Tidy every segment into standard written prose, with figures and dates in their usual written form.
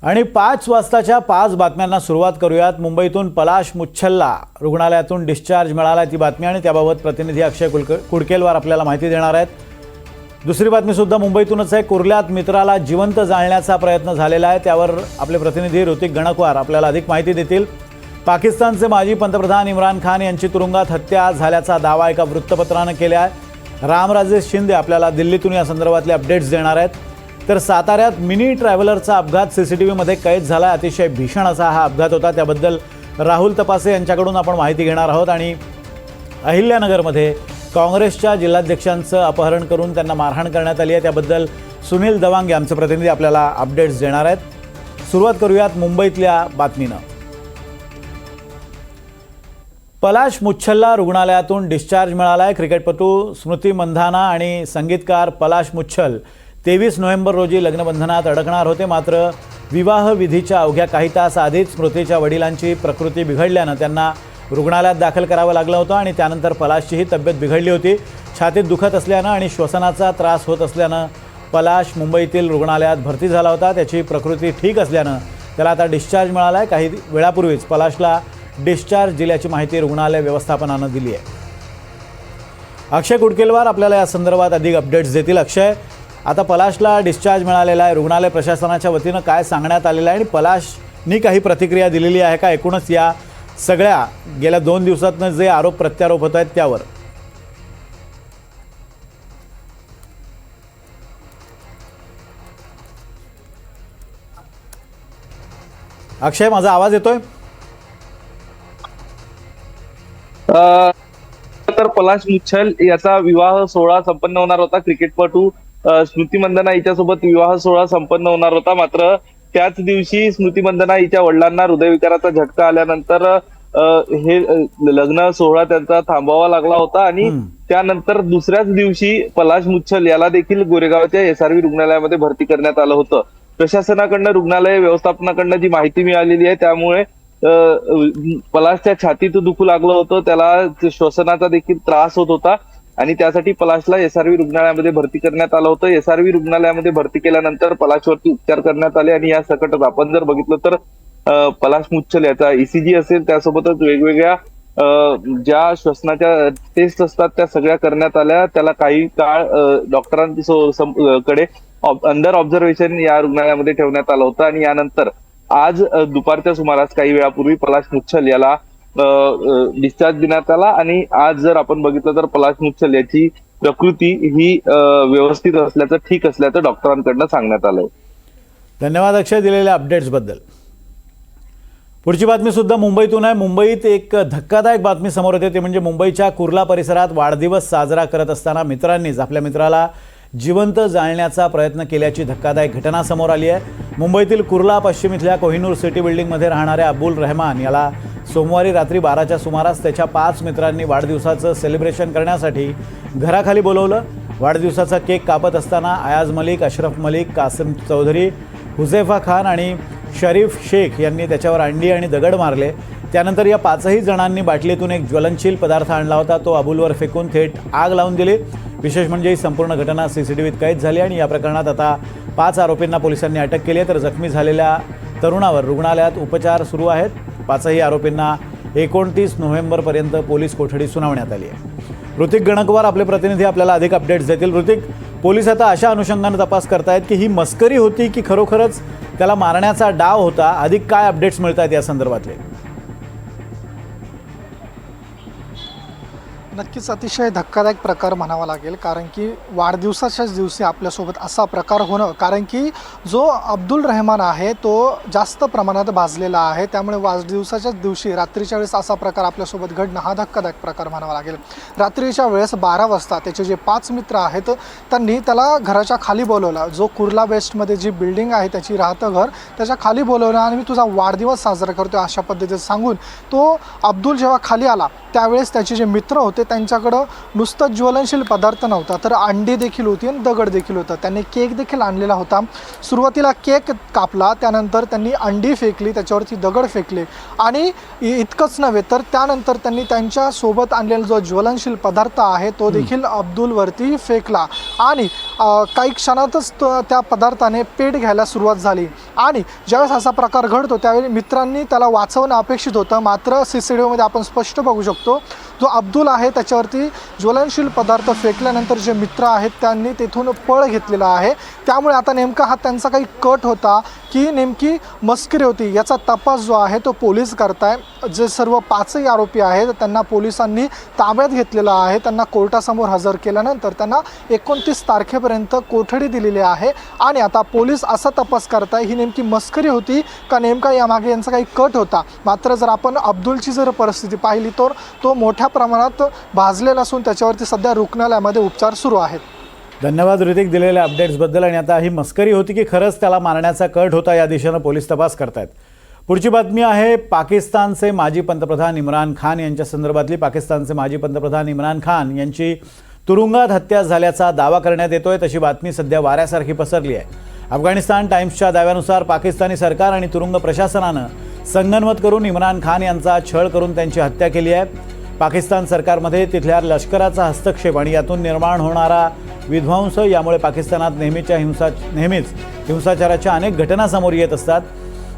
आणि 5 वाजताच्या 5 बातम्यांना सुरुवात करूयात। मुंबईतून पलाश मुच्छलला रुग्णालयातून डिस्चार्ज मिळाला ती बातमी आणि त्याबाबत प्रतिनिधी अक्षय कुडकेलवार आपल्याला माहिती देणार आहेत। दुसरी बातमी सुद्धा मुंबईतूनच आहे। कुर्ल्यात मित्राला जिवंत जाळण्याचा प्रयत्न झालेला आहे, त्यावर आपले प्रतिनिधी ऋतिक गणकवार आपल्याला अधिक माहिती देतील। पाकिस्तानचे माजी पंतप्रधान इम्रान खान यांची तुरुंगात हत्या झाल्याचा दावा एका वृत्तपत्राने केला आहे। रामराजे शिंदे आपल्याला दिल्लीतून या संदर्भातले अपडेट्स देणार आहेत। तर साताऱ्यात मिनी ट्रॅव्हलरचा अपघात सीसीटीव्हीमध्ये कैद झाला। अतिशय भीषण असा हा अपघात होता, त्याबद्दल राहुल तपासे यांच्याकडून आपण माहिती घेणार आहोत। आणि अहिल्यानगरमध्ये काँग्रेसच्या जिल्हाध्यक्षांचं अपहरण करून त्यांना मारहाण करण्यात आली आहे, त्याबद्दल सुनील दवांगे आमचे प्रतिनिधी आपल्याला अपडेट्स देणार आहेत। सुरुवात करूयात मुंबईतल्या बातमीनं। पलाश मुच्छलला रुग्णालयातून डिस्चार्ज मिळाला आहे। क्रिकेटपटू स्मृती मंधाना आणि संगीतकार पलाश मुच्छल 23 नोव्हेंबर रोजी लग्नबंधनात अडकणार होते, मात्र विवाह विधीच्या अवघ्या काही तास आधीच स्मृतीच्या वडिलांची प्रकृती बिघडल्यानं त्यांना रुग्णालयात दाखल करावं लागलं होतं आणि त्यानंतर पलाशचीही तब्येत बिघडली होती। छातीत दुखत असल्यानं आणि श्वसनाचा त्रास होत असल्यानं पलाश मुंबईतील रुग्णालयात भरती झाला होता। त्याची प्रकृती ठीक असल्यानं त्याला आता डिस्चार्ज मिळाला आहे। काही वेळापूर्वीच पलाशला डिस्चार्ज दिल्याची माहिती रुग्णालय व्यवस्थापनानं दिली आहे। अक्षय कुडकेलवार आपल्याला या संदर्भात अधिक अपडेट्स देतील। अक्षय, आता पलाशला डिस्चार्ज मिळालेला आहे, रुग्णालय प्रशासनाच्या वतीनं काय सांगण्यात आलेलं आहे आणि पलाशनी काही प्रतिक्रिया दिलेली आहे का? एकूणच या सगळ्या गेल्या 2 दिवसातनं जे आरोप प्रत्यारोप होत आहेत त्यावर अक्षय, माझा आवाज येतोय? तर पलाश मुच्छल याचा विवाह सोहळा संपन्न होणार होता। क्रिकेटपटू स्मृती मंधाना हिच्यासोबत विवाह सोहळा संपन्न होणार होता, मात्र त्याच दिवशी स्मृती मंधाना हिच्या वडिलांना हृदयविकाराचा झटका आल्यानंतर हे लग्न सोहळा त्यांचा थांबवावा लागला होता आणि त्यानंतर दुसऱ्याच दिवशी पलाश मुच्छल याला देखील गोरेगावच्या SRV रुग्णालयामध्ये भरती करण्यात आलं होतं। प्रशासनाकडनं रुग्णालय व्यवस्थापनाकडनं जी माहिती मिळालेली आहे त्यामुळे पलाशच्या छातीत दुखू लागलं होतं, त्याला श्वसनाचा देखील त्रास होत होता आणि त्यासाठी पलाशला SRV रुग्णालयामध्ये भरती करण्यात आलं होतं। SRV रुग्णालयामध्ये भरती केल्यानंतर पलाशवरती उपचार करण्यात आले आणि या सकटच आपण जर बघितलं तर पलाश मुच्छल याचा ECG असेल, त्यासोबतच वेगवेगळ्या ज्या श्वसनाच्या टेस्ट असतात त्या सगळ्या करण्यात आल्या। त्याला काही काळ डॉक्टरांकडे अंडर ऑब्झर्वेशन या रुग्णालयामध्ये ठेवण्यात आलं होतं आणि यानंतर आज दुपारच्या सुमारास काही वेळापूर्वी पलाश मुच्छल याला डिस्चार्ज देण्यात आला आणि आज जर आपण बघितलं तर पलाश मुच्छल याची प्रकृती ही व्यवस्थित असल्याचं, ठीक असल्याचं डॉक्टरांकडनं सांगण्यात आलंय। धन्यवाद अक्षय दिलेल्या अपडेट्स बद्दल। पुढची बातमी सुद्धा मुंबईतून आहे। मुंबईत एक धक्कादायक बातमी समोर येते, ती म्हणजे मुंबईच्या कुर्ला परिसरात वाढदिवस साजरा करत असताना मित्रांनीच आपल्या मित्राला जिवंत जाळण्याचा प्रयत्न केल्याची धक्कादायक घटना समोर आली आहे। मुंबईतील कुर्ला पश्चिम इथल्या कोहिनूर सिटी बिल्डिंगमध्ये राहणाऱ्या अबुल रहमान याला सोमवारी रात्री 12च्या सुमारास त्याच्या 5 मित्रांनी वाढदिवसाचं सेलिब्रेशन करण्यासाठी घराखाली बोलवलं। वाढदिवसाचा केक कापत असताना अयाज मलिक, अशरफ मलिक, कासिम चौधरी, हुझैफा खान आणि शरीफ शेख यांनी त्याच्यावर अंडी आणि दगड मारले। त्यानंतर या 5ही जणांनी बाटलीतून एक ज्वलनशील पदार्थ आणला होता, तो अबुलवर फेकून थेट आग लावून दिली। विशेष म्हणजे ही संपूर्ण घटना CCTVत कैद झाली आणि या प्रकरणात आता 5 आरोपींना पोलिसांनी अटक केली आहे, तर जखमी झालेल्या तरुणावर रुग्णालयात उपचार सुरू आहेत। 5ही आरोपींना 29 नोव्हेंबरपर्यंत पोलीस कोठडी सुनावण्यात आली आहे। ऋतिक गणकवार आपले प्रतिनिधी आपल्याला अधिक अपडेट्स देतील। ऋतिक, पोलीस आता अशा अनुषंगाने तपास करतायत की ही मस्करी होती की खरोखरच त्याला मारण्याचा डाव होता? अधिक काय अपडेट्स मिळत आहेत या संदर्भातले? नक्कीच अतिशय धक्कादायक प्रकार म्हणावा लागेल, कारण की वाढदिवसाच्याच दिवशी आपल्यासोबत असा प्रकार होणं, कारण की जो अब्दुल रहमान आहे तो जास्त प्रमाणात भाजलेला आहे, त्यामुळे वाढदिवसाच्याच दिवशी रात्रीच्या वेळेस असा प्रकार आपल्यासोबत घडणं हा धक्कादायक प्रकार म्हणावा लागेल। रात्रीच्या वेळेस 12 वाजता त्याचे जे 5 मित्र आहेत त्यांनी त्याला घराच्या खाली बोलवलं, जो कुर्ला वेस्टमध्ये जी बिल्डिंग आहे त्याची राहतं घर, त्याच्या खाली बोलवलं आणि मी तुझा वाढदिवस साजरा करतो अशा पद्धतीने सांगून तो अब्दुल जेव्हा खाली आला त्यावेळेस त्याचे जे मित्र होते त्यांच्याकडं नुसतं ज्वलनशील पदार्थ नव्हता, तर अंडी देखील होती आणि दगड देखील होता. त्यांनी केक देखील आणलेला होता. सुरुवातीला केक कापला, त्यानंतर त्यांनी अंडी फेकली, त्याच्यावरती दगड फेकले आणि इतकंच नव्हे तर त्यानंतर त्यांनी त्यांच्यासोबत आणलेला जो ज्वलनशील पदार्थ आहे तो देखील अब्दुलवरती फेकला आणि काही क्षणातच त्या पदार्थाने पेट घ्यायला सुरुवात झाली. आणि ज्यावेळेस असा प्रकार घडतो त्यावेळी मित्रांनी त्याला वाचवणं अपेक्षित होतं, मात्र CCTVमध्ये आपण स्पष्ट बघू शकतो जो अब्दुल आहे त्याच्यावरती ज्वलनशील पदार्थ फेकल्यानंतर जे मित्र आहेत त्यांनी तेथून पळ घेतलेला आहे. त्यामुळे आता नेमका हा त्यांचा काही कट होता की नेमकी मस्करी होती याचा तपास जो आहे तो पोलीस करताय. जे सर्व 5ही आरोपी आहेत त्यांना पोलिसांनी ताब्यात घेतलेला आहे. त्यांना कोर्टासमोर हजर केल्यानंतर त्यांना 29 तारखेपर्यंत कोठडी दिलेली आहे आणि आता पोलीस असा तपास करताय ही नेमकी मस्करी होती का नेमका यामागे यांचा काही कट होता. मात्र जर आपण अब्दुलची जर परिस्थिती पाहिली तर तो मोठ्या प्रमाणात भाजलेला असून त्याच्यावरती सध्या रुग्णालयामध्ये उपचार सुरू आहेत. धन्यवाद ऋतिक दिलेल्या अपडेट्सबद्दल. आणि आता ही मस्करी होती की खरंच त्याला मारण्याचा कट होता या दिशेनं पोलीस तपास करतायत. पुढची बातमी आहे पाकिस्तानचे माजी पंतप्रधान इम्रान खान यांच्या संदर्भातली. पाकिस्तानचे माजी पंतप्रधान इम्रान खान यांची तुरुंगात हत्या झाल्याचा दावा करण्यात येतोय. तशी बातमी सध्या वाऱ्यासारखी पसरली आहे. अफगाणिस्तान टाइम्सच्या दाव्यानुसार पाकिस्तानी सरकार आणि तुरुंग प्रशासनानं संगनमत करून इम्रान खान यांचा छळ करून त्यांची हत्या केली आहे. पाकिस्तान सरकारमध्ये तिथल्या लष्कराचा हस्तक्षेप आणि यातून निर्माण होणारा विध्वंस यामुळे पाकिस्तानात नेहमीच हिंसाचाराच्या अनेक घटना समोर येत असतात.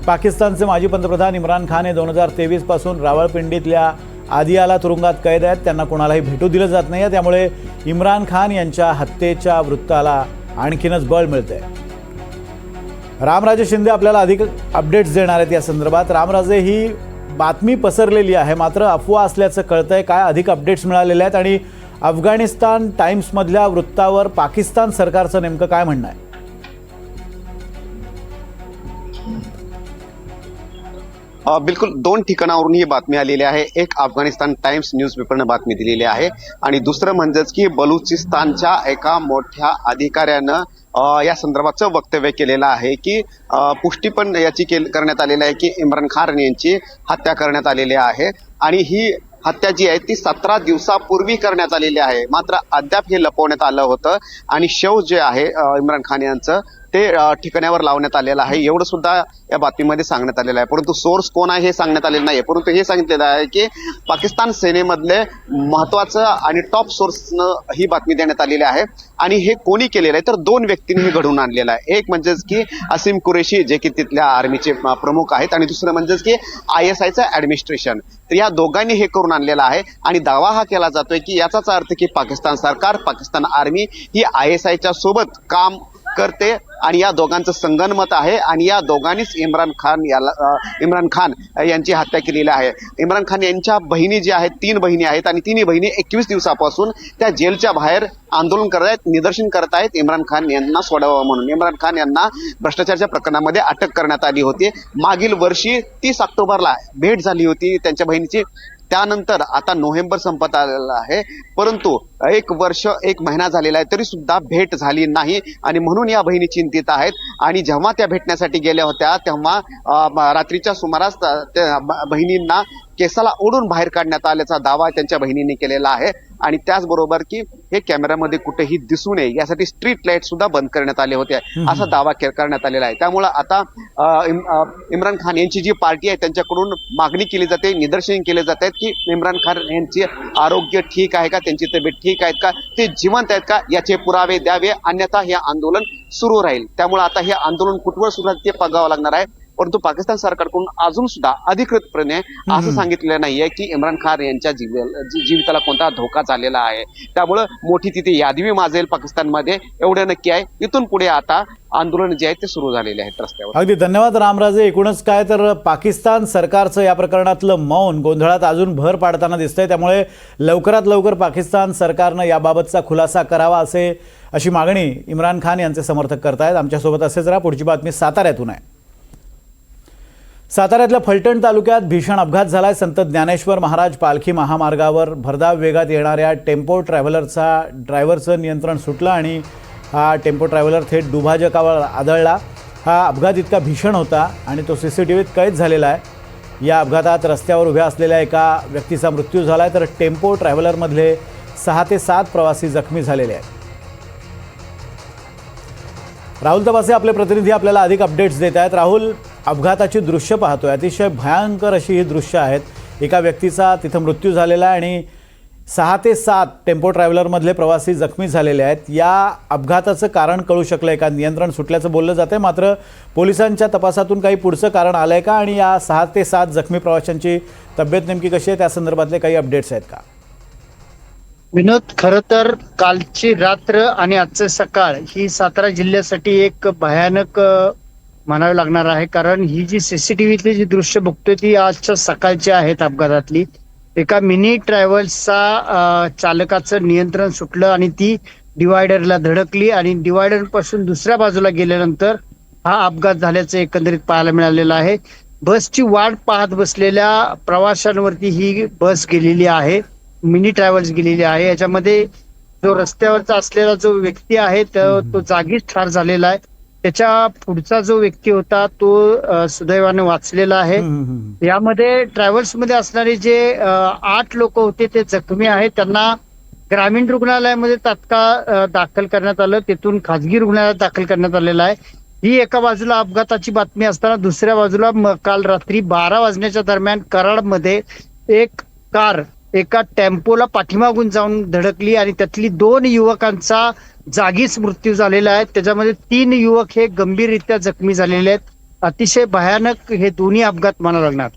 पाकिस्तानचे माजी पंतप्रधान इम्रान खान हे 2023 पासून रावळपिंडीतल्या आदियाला तुरुंगात कैद आहेत. त्यांना कोणालाही भेटू दिलं जात नाही. त्यामुळे इम्रान खान यांच्या हत्येच्या वृत्ताला आणखीनच बळ मिळतंय. रामराजे शिंदे आपल्याला अधिक अपडेट्स देणार आहेत या संदर्भात. रामराजे, ही बातमी पसरलेली आहे मात्र अफवा असल्याचं कळतंय. काय अधिक अपडेट्स मिळालेले आहेत आणि अफगाणिस्तान टाइम्समधल्या वृत्तावर पाकिस्तान सरकारचं नेमकं काय म्हणणं आहे? बिलकुल 2 ठिकाणावरून ही बातमी आलेली आहे. एक अफगाणिस्तान टाइम्स न्यूजपेपरनं बातमी दिलेली आहे आणि दुसरं म्हणजेच की बलुचिस्तानच्या एका मोठ्या अधिकाऱ्यानं या संदर्भाचं वक्तव्य केलेलं आहे की पुष्टी पण याची करण्यात आलेली आहे की इम्रान खान यांची हत्या करण्यात आलेली आहे आणि ही हत्या जी आहे ती 17 दिवसापूर्वी करण्यात आलेली आहे. मात्र अद्याप हे लपवण्यात आलं होतं आणि शव जे आहे इम्रान खान यांचं ते ठिकाणावर लावण्यात आलेलं आहे. एवढं सुद्धा या बातमीमध्ये सांगण्यात आलेलं आहे. परंतु सोर्स कोण आहे हे सांगण्यात आलेलं नाही. परंतु हे सांगितलेलं आहे की पाकिस्तान सेनेमधले महत्वाचं आणि टॉप सोर्सनं ही बातमी देण्यात आलेली आहे. आणि हे कोणी केलेलं आहे तर 2 व्यक्तींनी हे घडवून आणलेलं आहे. एक म्हणजेच की असीम कुरेशी जे की तिथल्या आर्मीचे प्रमुख आहेत आणि दुसरं म्हणजेच की ISIचं ऍडमिनिस्ट्रेशन. तर या दोघांनी हे करून आणलेलं आहे आणि दावा हा केला जातोय की याचाच अर्थ की पाकिस्तान सरकार, पाकिस्तान आर्मी ही ISIच्या सोबत काम करते आणि या दोघांचं संगनमत आहे आणि या दोघांनीच इम्रान खान यांची हत्या केलेली आहे. इम्रान खान यांच्या बहिणी ज्या आहेत 3 बहिणी आहेत आणि 3ही बहिणी 21 दिवसापासून त्या जेलच्या बाहेर आंदोलन करत आहेत, निदर्शन करत आहेत इम्रान खान यांना सोडावं म्हणून. इम्रान खान यांना भ्रष्टाचाराच्या प्रकरणामध्ये अटक करण्यात आली होती. मागील वर्षी 30 ऑक्टोबरला भेट झाली होती त्यांच्या बहिणीची. त्यानंतर आता नोव्हेंबर संपत आलेला आहे परंतु 1 वर्ष 1 महिना झालेला आहे तरी सुद्धा भेट झाली नाही आणि म्हणून या बहिणी चिंतित आहेत. आणि जेव्हा त्या भेटण्यासाठी गेल्या होत्या तेव्हा रात्रीच्या सुमारास त्या बहिणींना केसाला ओढून बाहेर काढण्यात आल्याचा दावा त्यांच्या बहिणींनी केलेला आहे. आणि त्याचबरोबर की हे कॅमेऱ्यामध्ये कुठेही दिसू नये यासाठी स्ट्रीट लाईट सुद्धा बंद करण्यात आले होते असा दावा करण्यात आलेला आहे. त्यामुळे आता इम्रान खान यांची जी पार्टी आहे त्यांच्याकडून मागणी केली जाते, निदर्शन केले जात आहेत की इम्रान खान यांचे आरोग्य ठीक आहे का, त्यांची तब्येत ठीक आहेत का, ते जिवंत आहेत का याचे पुरावे द्यावे, अन्यथा हे आंदोलन सुरू राहील. त्यामुळे आता हे आंदोलन कुठवर सुरू ते बघावं लागणार आहे. परंतु पाकिस्तान सरकारकडून अजून सुद्धा अधिकृतपणे असं सांगितलेलं नाहीये की इम्रान खान यांच्या जीविताला कोणता धोका झालेला आहे. त्यामुळे मोठी तिथे यादवी माजेल पाकिस्तानमध्ये एवढं नक्की आहे. इथून पुढे आता आंदोलन जे आहे ते सुरू झालेले आहेत रस्त्यावर. अगदी धन्यवाद रामराजे. एकूणच काय तर पाकिस्तान सरकारचं या प्रकरणातलं मौन गोंधळात अजून भर पाडताना दिसतंय. त्यामुळे लवकरात लवकर पाकिस्तान सरकारनं याबाबतचा खुलासा करावा अशी मागणी इम्रान खान यांचे समर्थक करतायत. आमच्यासोबत असेच राहा. पुढची बातमी साताऱ्यातून आहे. साताऱ्यातल्या फलटण तालुक्यात भीषण अपघात झालाय. संत ज्ञानेश्वर महाराज पालखी महामार्गावर भरधाव वेगात येणाऱ्या टेम्पो ड्रायव्हरचं नियंत्रण सुटलं आणि हा टेम्पो ट्रॅव्हलर थेट दुभाजकावर आदळला. हा अपघात इतका भीषण होता आणि तो CCTVत कैद झालेला आहे. या अपघातात रस्त्यावर उभ्या असलेल्या एका व्यक्तीचा मृत्यू झाला आहे, तर टेम्पो ट्रॅव्हलरमधले 6 ते 7 प्रवासी जखमी झालेले आहेत. राहुल तपासे आपले प्रतिनिधी आपल्याला अधिक अपडेट्स देत आहेत. राहुल, अपघाताची दृश्य पाहतोय, अतिशय भयंकर अशी ही दृश्य आहेत. एका व्यक्तीचा तिथं मृत्यू झालेला आहे आणि 6 ते 7 टेम्पो ट्रॅव्हलरमधले प्रवासी जखमी झालेले आहेत. या अपघाताचं कारण कळू शकलंय का? नियंत्रण सुटल्याचं बोललं जातंय, मात्र पोलिसांच्या तपासातून काही पुढचं कारण आलंय का? आणि या 6 ते 7 जखमी प्रवाशांची तब्येत नेमकी कशी आहे, त्या संदर्भातले काही अपडेट्स आहेत का? विनोद, खरं तर कालची रात्र आणि आजचं सकाळ ही सातारा जिल्ह्यासाठी एक भयानक म्हणावं लागणार आहे. कारण ही जी सीसीटीव्हीतली जी दृश्य बघतोय ती आजच्या सकाळची आहेत अपघातातली. एका मिनी ट्रॅव्हल्सचा चालकाचं नियंत्रण सुटलं आणि ती डिवायडरला धडकली आणि डिवायडर पासून दुसऱ्या बाजूला गेल्यानंतर हा अपघात झाल्याचं एकंदरीत पाहायला मिळालेलं आहे. बसची वाट पाहत बसलेल्या प्रवाशांवरती ही बस गेलेली आहे, मिनी ट्रॅव्हल्स गेलेली आहे. याच्यामध्ये जो रस्त्यावरचा असलेला जो व्यक्ती आहे तो जागीच ठार झालेला आहे. त्याच्या पुढचा जो व्यक्ती होता तो सुदैवाने वाचलेला आहे. यामध्ये ट्रॅव्हल्स मध्ये असणारे जे 8 लोक होते ते जखमी आहेत. त्यांना ग्रामीण रुग्णालयामध्ये तात्काळ दाखल करण्यात आलं, तिथून खाजगी रुग्णालयात दाखल करण्यात आलेलं आहे. ही एका बाजूला अपघाताची बातमी असताना दुसऱ्या बाजूला काल रात्री 12 वाजण्याच्या दरम्यान कराडमध्ये एक कार एका टेम्पोला पाठीमागून जाऊन धडकली आणि त्यातली 2 युवकांचा जागीच मृत्यू झालेला आहे. त्याच्यामध्ये 3 युवक हे गंभीररित्या जखमी झालेले आहेत. अतिशय भयानक हे दोन्ही अपघात म्हणावं लागणार.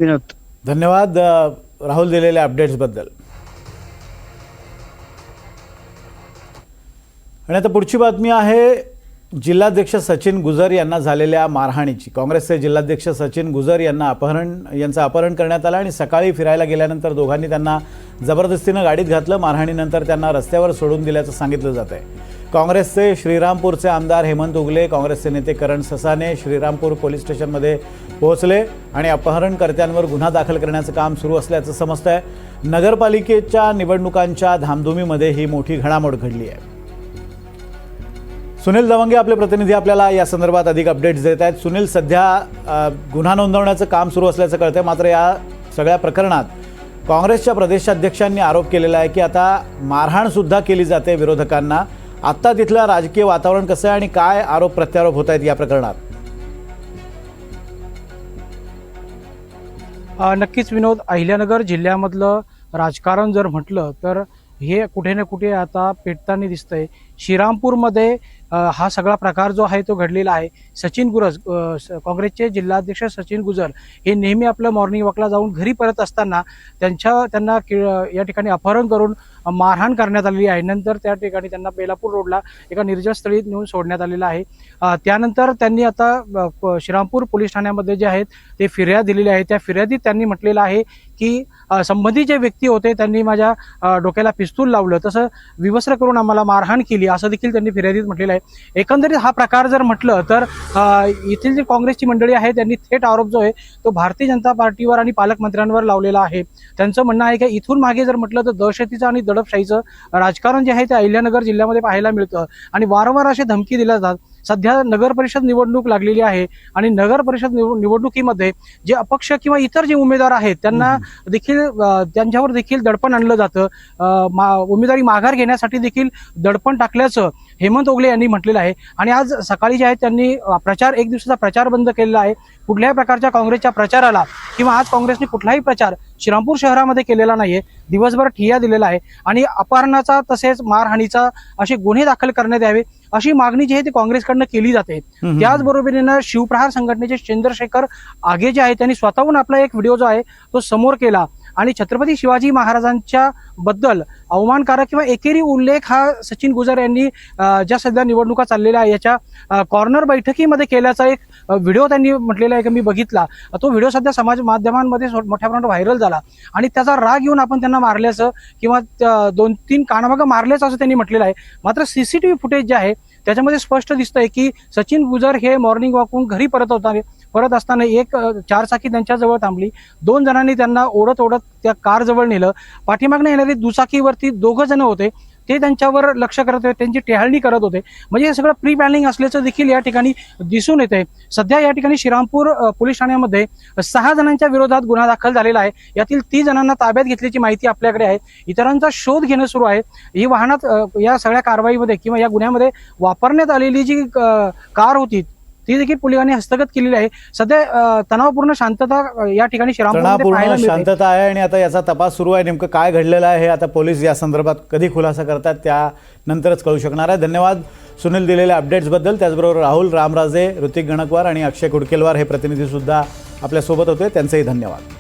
विनोद, धन्यवाद राहुल दिलेल्या अपडेट्सबद्दल. आणि आता पुढची बातमी आहे जिल्हाध्यक्ष सचिन गुजर यांना झालेल्या मारहाणीची. काँग्रेसचे जिल्हाध्यक्ष सचिन गुजर यांचं अपहरण करण्यात आलं आणि सकाळी फिरायला गेल्यानंतर दोघांनी त्यांना जबरदस्तीनं गाडीत घातलं. मारहाणीनंतर त्यांना रस्त्यावर सोडून दिल्याचं सांगितलं जात आहे. काँग्रेसचे श्रीरामपूरचे आमदार हेमंत उगले, काँग्रेसचे नेते करण ससाने श्रीरामपूर पोलीस स्टेशनमध्ये पोहोचले आणि अपहरणकर्त्यांवर गुन्हा दाखल करण्याचं काम सुरू असल्याचं समजतंय. नगरपालिकेच्या निवडणुकांच्या धामधुमीमध्ये ही मोठी घडामोड घडली आहे. सुनील दवंगे आपले प्रतिनिधी आपल्याला या संदर्भात अधिक अपडेट्स देत आहेत. सुनील, सध्या गुन्हा नोंदवण्याचं काम सुरू असल्याचं कळतंय, मात्र या सगळ्या प्रकरणात काँग्रेसच्या प्रदेशाध्यक्षांनी आरोप केलेला आहे की आता मारहाण सुद्धा केली जाते विरोधकांना. आत्ता तिथलं राजकीय वातावरण कसं आहे आणि काय आरोप प्रत्यारोप होत आहेत या प्रकरणात? नक्कीच विनोद, अहिल्यानगर जिल्ह्यामधलं राजकारण जर म्हटलं तर हे कुठे ना कुठे आता पेटताना दिसतंय. श्रीरामपूरमध्ये हा सगळा प्रकार जो आहे तो घडलेला आहे. सचिन गुजर, काँग्रेसचे जिल्हाध्यक्ष सचिन गुजर हे नेहमी आपलं मॉर्निंग वॉकला जाऊन घरी परत असताना त्यांना या ठिकाणी अपहरण करून मारहाण करण्यात आलेली आहे. नंतर त्या ठिकाणी त्यांना बेलापूर रोडला एका निर्जन स्थळी नेऊन सोडण्यात आलेलं आहे. त्यानंतर त्यांनी आता श्रीरामपूर पोलीस ठाण्यामध्ये जे आहेत ते फिर्याद दिलेली आहे. त्या फिर्यादीत त्यांनी म्हटलेलं आहे की संबंधित जे व्यक्ती होते त्यांनी माझ्या डोक्याला पिस्तूल लावलं, तसं विवस्त्र करून आम्हाला मारहाण केली, असं देखील त्यांनी फिर्यादीत म्हटलेलं आहे. एकंदरीत हा प्रकार जर म्हटलं तर येथील जी काँग्रेसची मंडळी आहे त्यांनी थेट आरोप जो आहे तो भारतीय जनता पार्टीवर आणि पालकमंत्र्यांवर लावलेला आहे. त्यांचं म्हणणं आहे की इथून मागे जर म्हटलं तर दहशतीचं आणि दडपशाहीचं राजकारण जे आहे ते अहिल्यानगर जिल्ह्यामध्ये पाहायला मिळतं आणि वारंवार असे धमकी दिल्या जातात. सध्या नगर परिषद निवडणूक लागलेली आहे आणि नगर परिषद निवडणुकीमध्ये जे अपक्ष किंवा इतर जे उमेदवार आहेत त्यांना देखील त्यांच्यावर देखील दडपण आणलं जातं. उमेदवारी माघार घेण्यासाठी देखील दडपण टाकल्याचं हेमंत उगले यांनी म्हटलेलं आहे. आणि आज सकाळी जे आहे त्यांनी एक दिवसाचा प्रचार बंद केलेला आहे. कुठल्याही प्रकारच्या काँग्रेसच्या प्रचाराला किंवा आज काँग्रेसने कुठलाही प्रचार श्रीरामपूर शहरामध्ये केलेला नाहीये. दिवसभर ठिय्या दिलेला आहे आणि अपहरणाचा तसेच मारहाणीचा असे गुन्हे दाखल करण्यात यावे अशी मागणी जी आहे ती काँग्रेसकडनं केली जाते. त्याचबरोबरीनं शिवप्रहार संघटनेचे चंद्रशेखर आगे जे आहे त्यांनी स्वतःहून आपला एक व्हिडिओ जो आहे तो समोर केला आणि छत्रपती शिवाजी महाराजांच्या बद्दल अवमानकारक किंवा एकेरी उल्लेख हा सचिन गुजर यांनी ज्या सध्या निवडणुका चाललेल्या आहे याच्या कॉर्नर बैठकीमध्ये केल्याचा एक व्हिडिओ त्यांनी म्हटलेला आहे की मी बघितला. तो व्हिडिओ सध्या समाज माध्यमांमध्ये मोठ्या प्रमाणात व्हायरल झाला आणि त्याचा राग येऊन आपण त्यांना मारल्याचं किंवा 2-3 कानामागं मारल्याचं असं त्यांनी म्हटलेलं आहे. मात्र सीसीटीव्ही फुटेज जे आहे त्याच्यामध्ये स्पष्ट दिसतंय की सचिन गुजर हे मॉर्निंग वॉकहून घरी परत असताना एक चारचाकी त्यांच्याजवळ थांबली. 2 जणांनी त्यांना ओढत त्या कार जवळ नेलं. पाठीमागनं येणारी दुचाकीवरती 2 जण होते. ते त्यांच्यावर लक्ष करत होते, त्यांची टेहळणी करत होते. म्हणजे हे सगळं प्री प्लॅनिंग असल्याचं देखील या ठिकाणी दिसून येते. सध्या या ठिकाणी श्रीरामपूर पोलीस ठाण्यामध्ये 6 जणांच्या विरोधात गुन्हा दाखल झालेला आहे. यातील 30 जणांना ताब्यात घेतल्याची माहिती आपल्याकडे आहे. इतरांचा शोध घेणं सुरू आहे. ही वाहनात या सगळ्या कारवाईमध्ये किंवा या गुन्ह्यामध्ये वापरण्यात आलेली जी कार होती ती देखील पोलिसांनी हस्तगत केलेली आहे. सध्या तणावपूर्ण शांतता या ठिकाणी श्रीरामपूरमध्ये पाहायला तणावपूर्ण मिळते. शांतता आहे आणि आता याचा तपास सुरू आहे. नेमकं काय घडलेलं आहे हे आता पोलीस या संदर्भात कधी खुलासा करतात त्यानंतरच कळू शकणार आहे. धन्यवाद सुनील दिलेल्या अपडेट्सबद्दल. त्याचबरोबर राहुल रामराजे, ऋतिक गणकवार आणि अक्षय कुडकेलवार हे प्रतिनिधी सुद्धा आपल्यासोबत होते, त्यांचेही धन्यवाद.